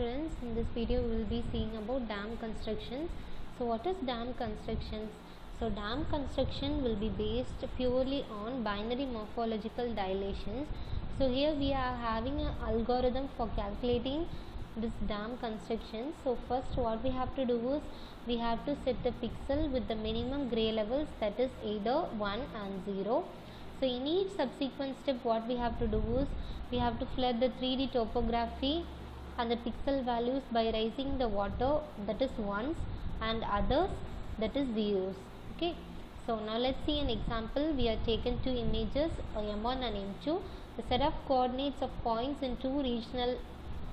students, in this video we will be seeing about dam constructions. So what is dam constructions? So dam construction will be based purely on binary morphological dilations. So here we are having an algorithm for calculating this dam construction. So first what we have to do is we have to set the pixel with the minimum gray levels, that is either 1 and 0. So in each subsequent step what we have to do is we have to flood the 3D topography and the pixel values by raising the water, that is ones, and others, that is zeros. Okay, so now let's see an example. We have taken two images, M1 and M2. The set of coordinates of points in two regional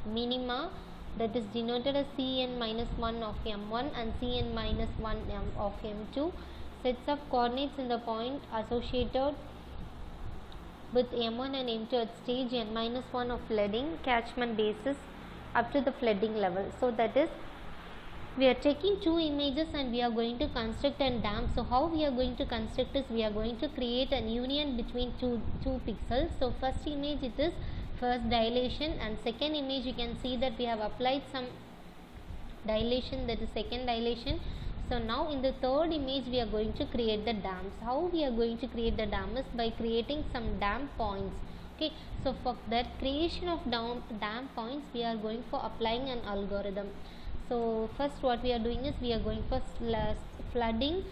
minima, that is denoted as Cn-1 of M1 and Cn-1 of M2. Sets of coordinates in the point associated with M1 and M2 at stage n-1 of flooding catchment basis up to the flooding level. So that is, we are taking two images and we are going to construct a dam. So how we are going to construct is we are going to create an union between two pixels. So first image it is first dilation, and second image you can see that we have applied some dilation, that is second dilation. So now in the third image we are going to create the dams. How we are going to create the dam is by creating some dam points. Okay, so for that creation of dam points we are going for applying an algorithm. So first what we are doing is we are going for flooding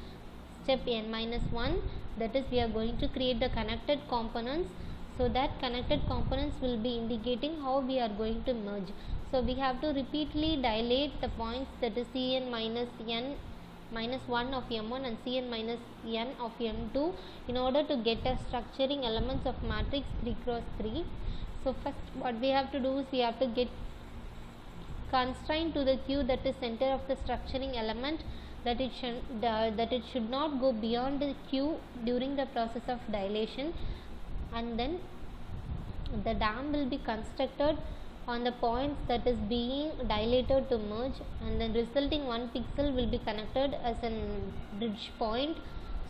step n-1, that is we are going to create the connected components. So that connected components will be indicating how we are going to merge. So we have to repeatedly dilate the points, that is Cn-1 of M1 and Cn-n of M2 in order to get a structuring elements of matrix 3x3. So first what we have to do is we have to get constraint to the Q, that is center of the structuring element, that it should not go beyond the Q during the process of dilation, and then the dam will be constructed on the points that is being dilated to merge, and then resulting one pixel will be connected as a bridge point.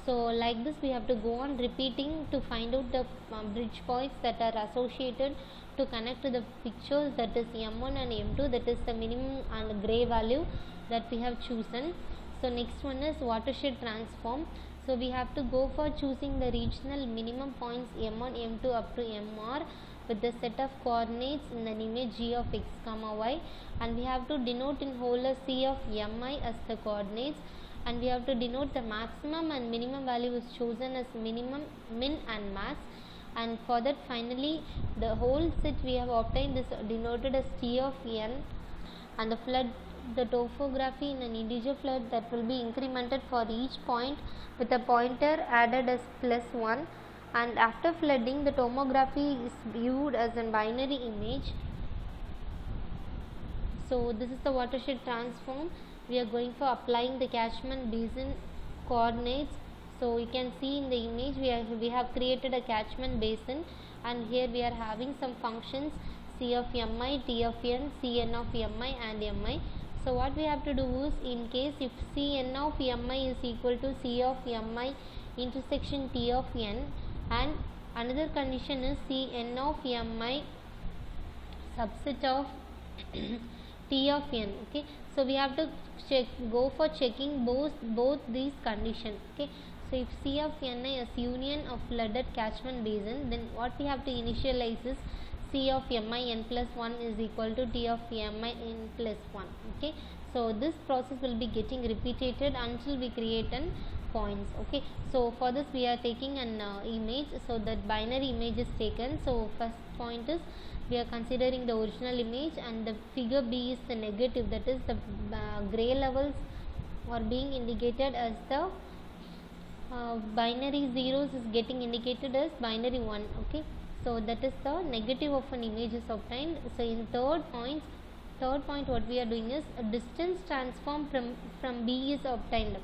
So like this we have to go on repeating to find out the bridge points that are associated to connect to the pictures, that is M1 and M2, that is the minimum and gray value that we have chosen. So next one is watershed transform. So we have to go for choosing the regional minimum points M1, M2 up to MR with the set of coordinates in an image G of x comma y, and we have to denote in whole as C of Mi as the coordinates, and we have to denote the maximum and minimum value is chosen as minimum, min and max, and for that finally the whole set we have obtained is denoted as T of n, and the flood, the topography in an integer flood that will be incremented for each point with a pointer added as +1, and after flooding the tomography is viewed as a binary image. So this is the watershed transform. We are going for applying the catchment basin coordinates. So you can see in the image we have created a catchment basin, and here we are having some functions C of Mi, T of n, Cn of Mi and Mi. So what we have to do is, in case if Cn of Mi is equal to C of Mi intersection T of n, and another condition is Cn of Mi subset of T of n. Okay, so we have to go for checking both these conditions. Okay, so if C of Ni is union of flooded catchment basin, then what we have to initialize is C of Mi n plus 1 is equal to T of Mi n plus 1. Okay, so this process will be getting repeated until we create an points. Okay, so for this we are taking an image, so that binary image is taken. So first point is we are considering the original image, and the figure B is the negative, that is the gray levels are being indicated as the binary zeros is getting indicated as binary 1. Okay, so that is the negative of an image is obtained. So in third point what we are doing is a distance transform from B is obtained.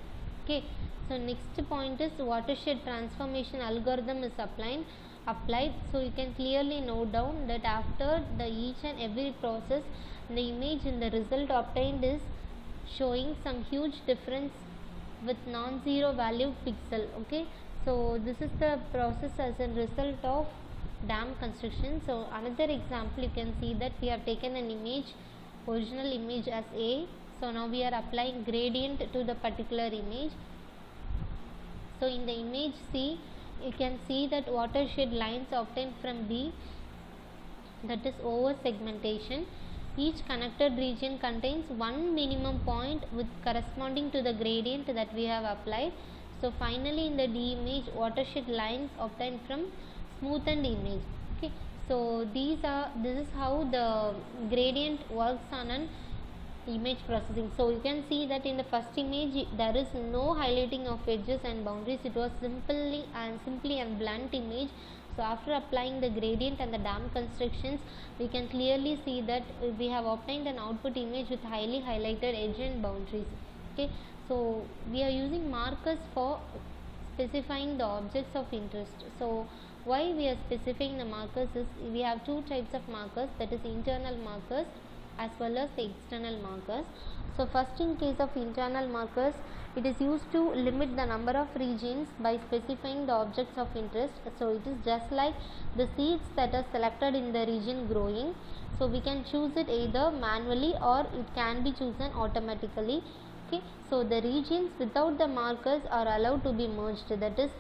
Okay, so next point is watershed transformation algorithm is applied. So you can clearly note down that after the each and every process the image in the result obtained is showing some huge difference with non-zero value pixel. Okay, so this is the process as a result of dam construction. So another example, you can see that we have taken an image original image as A. So now we are applying gradient to the particular image. So in the image C, you can see that watershed lines obtained from B, that is over segmentation. Each connected region contains one minimum point with corresponding to the gradient that we have applied. So finally in the D image, watershed lines obtained from smoothened image. Okay, so this is how the gradient works on an image processing. So you can see that in the first image there is no highlighting of edges and boundaries. It was simply and blunt image. So after applying the gradient and the dam constructions, we can clearly see that we have obtained an output image with highly highlighted edge and boundaries. Okay, so we are using markers for specifying the objects of interest. So why we are specifying the markers is we have two types of markers, that is internal markers as well as the external markers. So first, in case of internal markers, it is used to limit the number of regions by specifying the objects of interest. So it is just like the seeds that are selected in the region growing. So we can choose it either manually or it can be chosen automatically. Okay, so the regions without the markers are allowed to be merged. That is,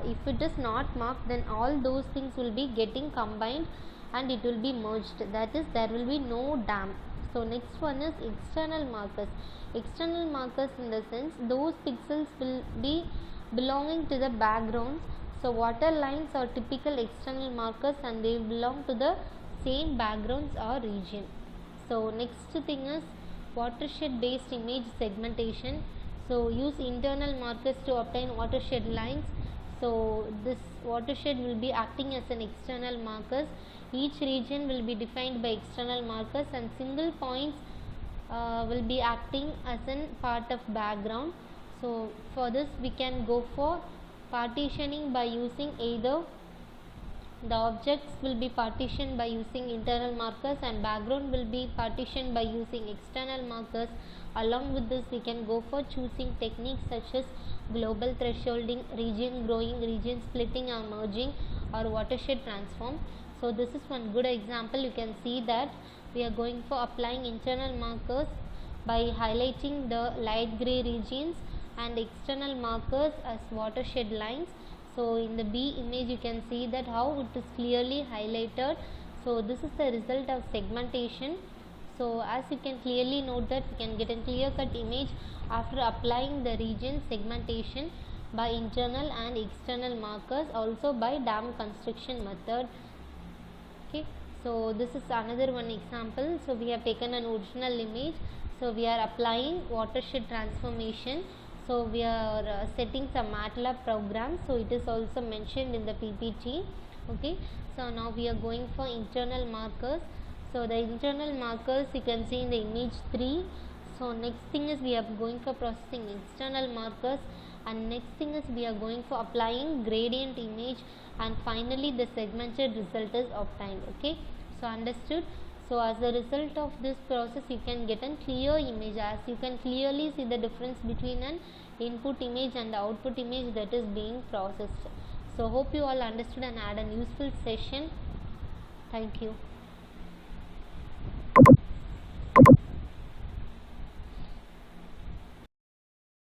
if it is not marked, then all those things will be getting combined and it will be merged. That is, there will be no dam. So next one is external markers. External markers in the sense those pixels will be belonging to the backgrounds. So water lines are typical external markers and they belong to the same backgrounds or region. So next thing is watershed based image segmentation. So use internal markers to obtain watershed lines. So this watershed will be acting as an external markers. Each region will be defined by external markers and single points will be acting as a part of background. So for this we can go for partitioning by using either the objects will be partitioned by using internal markers and background will be partitioned by using external markers. Along with this we can go for choosing techniques such as global thresholding, region growing, region splitting or merging, or watershed transform. So this is one good example. You can see that we are going for applying internal markers by highlighting the light gray regions and external markers as watershed lines. So in the B image you can see that how it is clearly highlighted. So this is the result of segmentation. So as you can clearly note that we can get a clear cut image after applying the region segmentation by internal and external markers, also by dam construction method. Okay, so this is another one example. So we have taken an original image. So we are applying watershed transformation. So we are setting some MATLAB program. So it is also mentioned in the PPT. Okay, so now we are going for internal markers. So the internal markers you can see in the image 3. So next thing is we are going for processing external markers, and next thing is we are going for applying gradient image, and finally the segmented result is obtained. Okay, so understood. So as a result of this process you can get a clear image, as you can clearly see the difference between an input image and the output image that is being processed. So hope you all understood and had a useful session. Thank you.